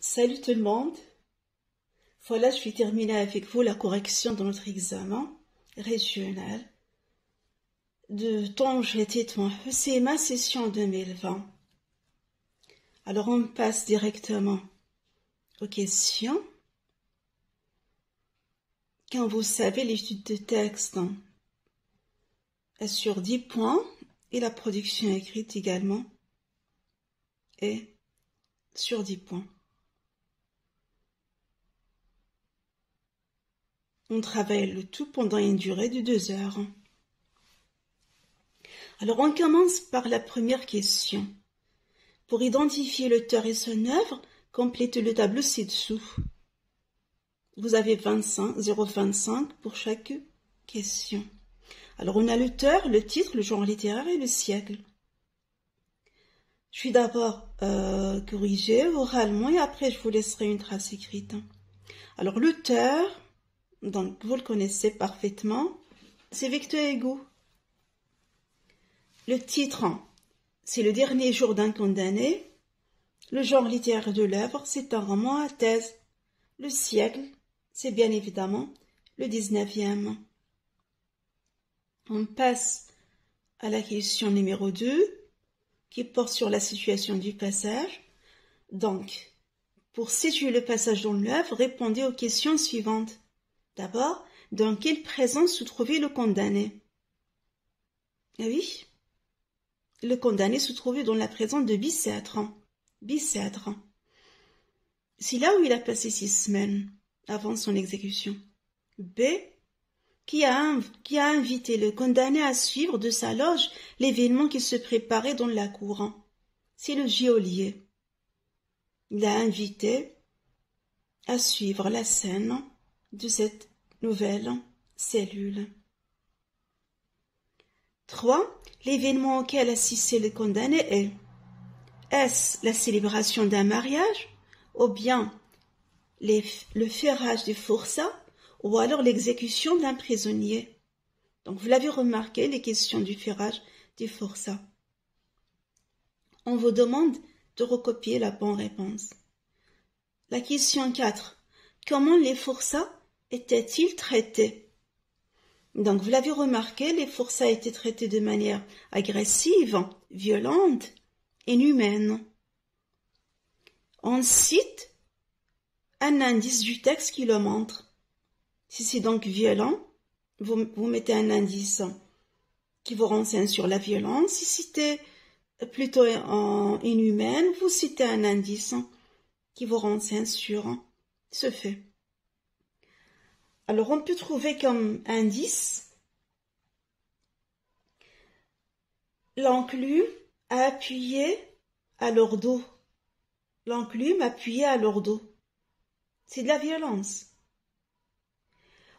Salut tout le monde. Voilà, je vais terminer avec vous la correction de notre examen régional de Tanger et Tétouan. C'est ma session 2020. Alors on passe directement aux questions. Quand vous savez, l'étude de texte est sur 10 points et la production écrite également est sur 10 points. On travaille le tout pendant une durée de 2 heures. Alors on commence par la première question. Pour identifier l'auteur et son œuvre, complétez le tableau ci-dessous. Vous avez 0,25 pour chaque question. Alors on a l'auteur, le titre, le genre littéraire et le siècle. Je vais d'abord corriger oralement et après je vous laisserai une trace écrite. Alors l'auteur, donc vous le connaissez parfaitement, c'est Victor Hugo. Le titre, c'est Le dernier jour d'un condamné. Le genre littéraire de l'œuvre, c'est un roman à thèse. Le siècle, c'est bien évidemment le 19e. On passe à la question numéro 2, qui porte sur la situation du passage. Donc, pour situer le passage dans l'œuvre, répondez aux questions suivantes. D'abord, dans quelle présence se trouvait le condamné? Ah oui, le condamné se trouvait dans la présence de Bicêtre. Bicêtre. C'est là où il a passé 6 semaines avant son exécution. B. Qui a invité le condamné à suivre de sa loge l'événement qui se préparait dans la cour. C'est le geôlier. Il a invité à suivre la scène de cette nouvelle cellule. 3. L'événement auquel assistait le condamné est: est-ce la célébration d'un mariage, ou bien le ferrage des forçats, ou alors l'exécution d'un prisonnier? Donc vous l'avez remarqué, les questions du ferrage des forçats. On vous demande de recopier la bonne réponse. La question 4. Comment les forçats étaient-ils traités? Donc, vous l'avez remarqué, les forçats étaient traités de manière agressive, violente, inhumaine. On cite un indice du texte qui le montre. Si c'est donc violent, vous mettez un indice qui vous renseigne sur la violence. Si c'était plutôt inhumaine, vous citez un indice qui vous renseigne sur ce fait. Alors, on peut trouver comme indice l'enclume appuyé à leur dos. L'enclume appuyé à leur dos. C'est de la violence.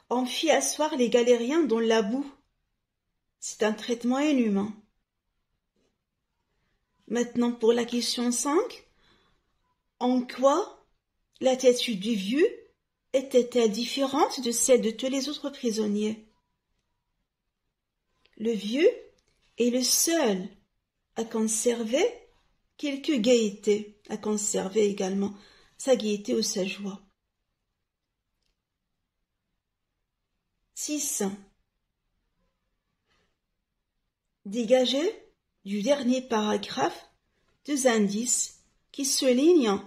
On fit asseoir les galériens dans la boue. C'est un traitement inhumain. Maintenant, pour la question 5. En quoi l'attitude du vieux était-elle différente de celle de tous les autres prisonniers? Le vieux est le seul à conserver quelque gaieté, à conserver également sa gaieté ou sa joie. 6. Dégagez du dernier paragraphe 2 indices qui soulignent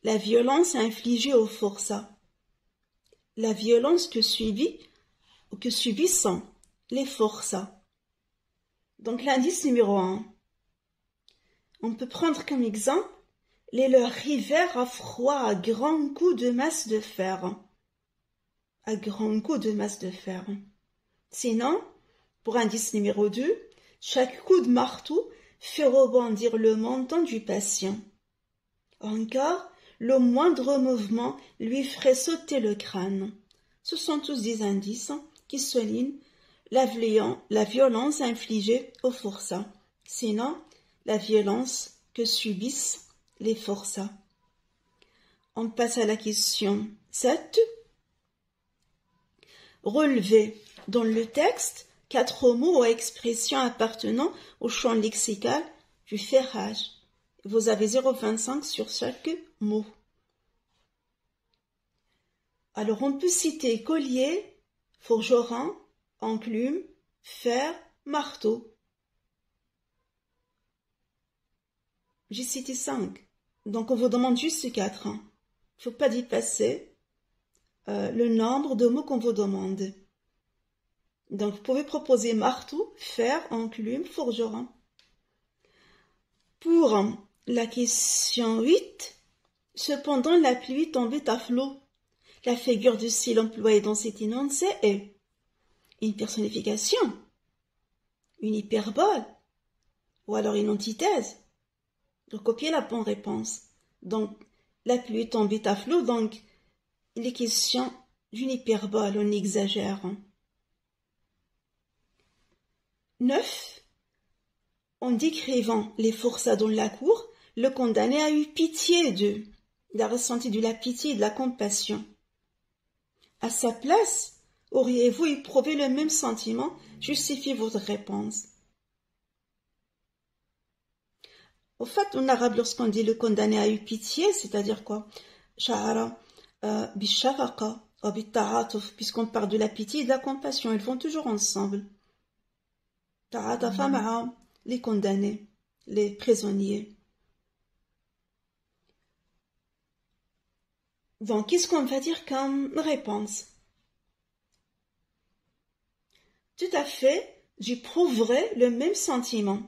la violence infligée aux forçats. La violence que subissent les forçats. Donc l'indice numéro 1. On peut prendre comme exemple les leurs rivèrent à froid à grands coups de masse de fer. À grands coups de masse de fer. Sinon, pour indice numéro 2, chaque coup de marteau fait rebondir le menton du patient. Encore, le moindre mouvement lui ferait sauter le crâne. Ce sont tous des indices qui soulignent la violence infligée aux forçats. Sinon, la violence que subissent les forçats. On passe à la question 7. Relevez dans le texte 4 mots ou expressions appartenant au champ lexical du ferrage. Vous avez 0,25 sur chaque mot. Alors on peut citer collier, forgeron, enclume, fer, marteau. J'ai cité 5. Donc on vous demande juste 4. Il ne faut pas dépasser le nombre de mots qu'on vous demande. Donc vous pouvez proposer marteau, fer, enclume, forgeron. Pour la question 8, cependant la pluie tombait à flot. La figure de style employée dans cet énoncé est une personnification, une hyperbole ou alors une antithèse. Recopiez la bonne réponse. Donc, la pluie tombait à flot, donc il est question d'une hyperbole, on exagère. 9. En décrivant les forçats dans la cour, le condamné a eu pitié d'eux. Il a ressenti de la pitié et de la compassion. À sa place, auriez-vous éprouvé le même sentiment? Justifiez votre réponse. Au fait, en arabe, lorsqu'on dit le condamné a eu pitié, c'est-à-dire quoi? Sha'ara bishafaqa ou bitta'atuf, puisqu'on parle de la pitié et de la compassion, ils vont toujours ensemble. Ta'atafa ma'a, les condamnés, les prisonniers. Donc, qu'est-ce qu'on va dire comme réponse? Tout à fait, j'éprouverai le même sentiment.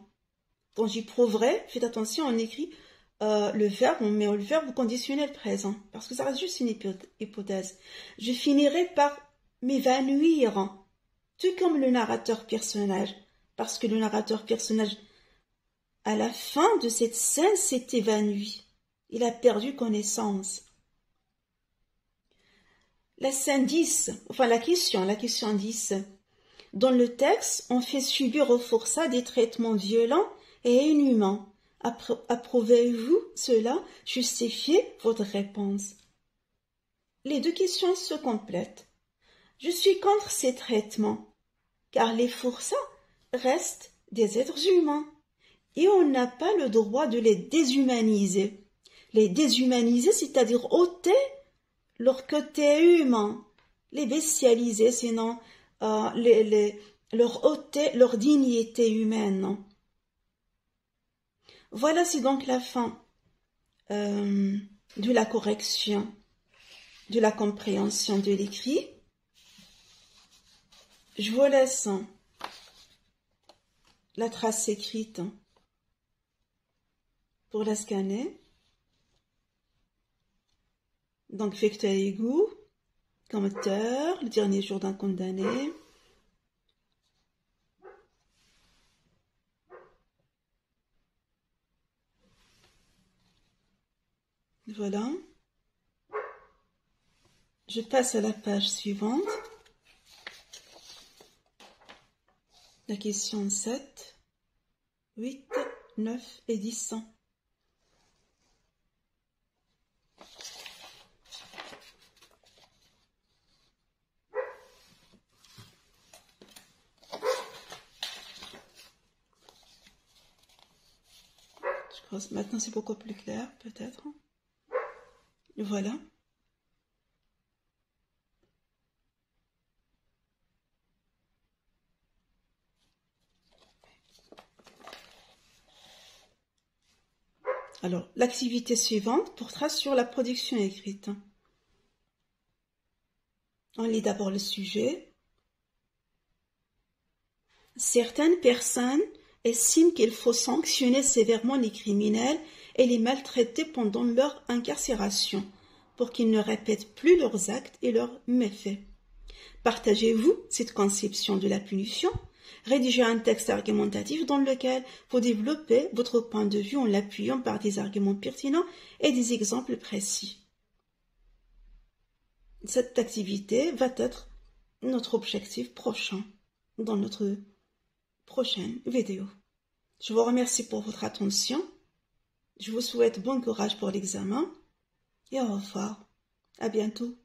Donc, j'éprouverai, faites attention, on écrit le verbe, on met le verbe au conditionnel présent, parce que ça reste juste une hypothèse. Je finirai par m'évanouir, tout comme le narrateur personnage, parce que le narrateur personnage, à la fin de cette scène, s'est évanoui. Il a perdu connaissance. La scène 10, enfin la question 10. Dans le texte, on fait subir aux forçats des traitements violents et inhumains. Approuvez-vous cela? Justifiez votre réponse. Les deux questions se complètent. Je suis contre ces traitements, car les forçats restent des êtres humains et on n'a pas le droit de les déshumaniser. Les déshumaniser, c'est-à-dire ôter leur côté humain, les bestialiser, sinon leur ôter leur dignité humaine. Voilà, c'est donc la fin de la correction, de la compréhension de l'écrit. Je vous laisse la trace écrite pour la scanner. Donc, facteur égout, comme auteur, le dernier jour d'un condamné. Voilà. Je passe à la page suivante. La question 7, 8, 9 et 10. Maintenant, c'est beaucoup plus clair, peut-être. Voilà. Alors, l'activité suivante portera sur la production écrite. On lit d'abord le sujet. Certaines personnes estiment qu'il faut sanctionner sévèrement les criminels et les maltraiter pendant leur incarcération pour qu'ils ne répètent plus leurs actes et leurs méfaits. Partagez-vous cette conception de la punition? Rédigez un texte argumentatif dans lequel vous développez votre point de vue en l'appuyant par des arguments pertinents et des exemples précis. Cette activité va être notre objectif prochain dans notre prochaine vidéo. Je vous remercie pour votre attention. Je vous souhaite bon courage pour l'examen et au revoir. À bientôt.